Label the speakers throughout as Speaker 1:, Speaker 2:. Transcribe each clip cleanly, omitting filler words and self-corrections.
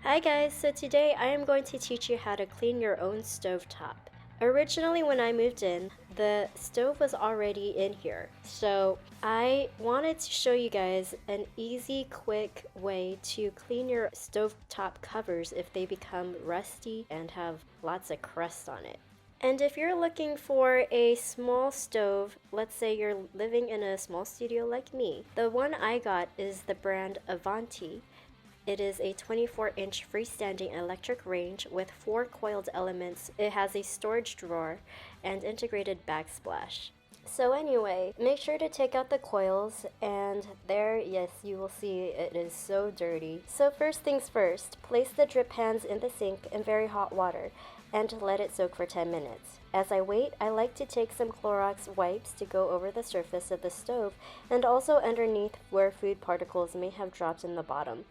Speaker 1: Hi guys, so today I am going to teach you how to clean your own stovetop. Originally when I moved in, the stove was already in here, so I wanted to show you guys an easy, quick way to clean your stovetop covers if they become rusty and have lots of crust on it. And if you're looking for a small stove, let's say you're living in a small studio like me, the one I got is the brand Avanti. It is a 24-inch freestanding electric range with 4 coiled elements. It has a storage drawer and integrated backsplash. So anyway, make sure to take out the coils, and there, yes, you will see it is so dirty. So first things first, place the drip pans in the sink in very hot water and let it soak for 10 minutes. As I wait, I like to take some Clorox wipes to go over the surface of the stove and also underneath where food particles may have dropped in the bottom.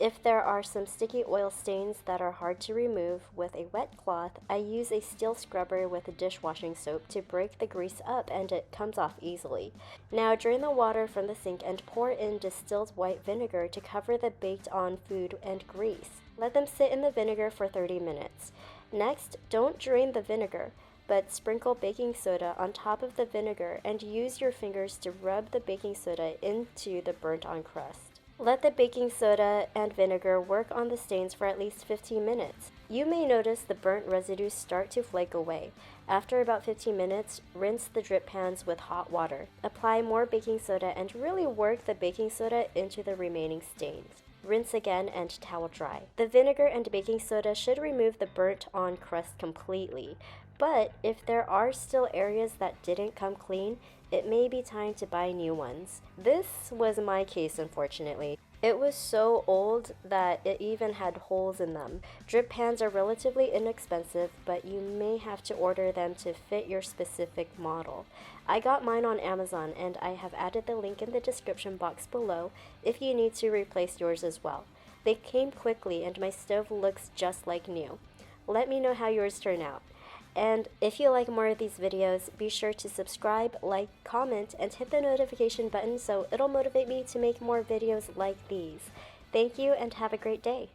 Speaker 1: If there are some sticky oil stains that are hard to remove with a wet cloth, I use a steel scrubber with a dishwashing soap to break the grease up and it comes off easily. Now drain the water from the sink and pour in distilled white vinegar to cover the baked on food and grease. Let them sit in the vinegar for 30 minutes. Next, don't drain the vinegar, but sprinkle baking soda on top of the vinegar and use your fingers to rub the baking soda into the burnt-on crust. Let the baking soda and vinegar work on the stains for at least 15 minutes. You may notice the burnt residues start to flake away. After about 15 minutes, rinse the drip pans with hot water. Apply more baking soda and really work the baking soda into the remaining stains. Rinse again and towel dry. The vinegar and baking soda should remove the burnt-on crust completely. But if there are still areas that didn't come clean, it may be time to buy new ones. This was my case, unfortunately. It was so old that it even had holes in them. Drip pans are relatively inexpensive, but you may have to order them to fit your specific model. I got mine on Amazon, and I have added the link in the description box below if you need to replace yours as well. They came quickly, and my stove looks just like new. Let me know how yours turn out. And if you like more of these videos, be sure to subscribe, like, comment, and hit the notification button so it'll motivate me to make more videos like these. Thank you and have a great day.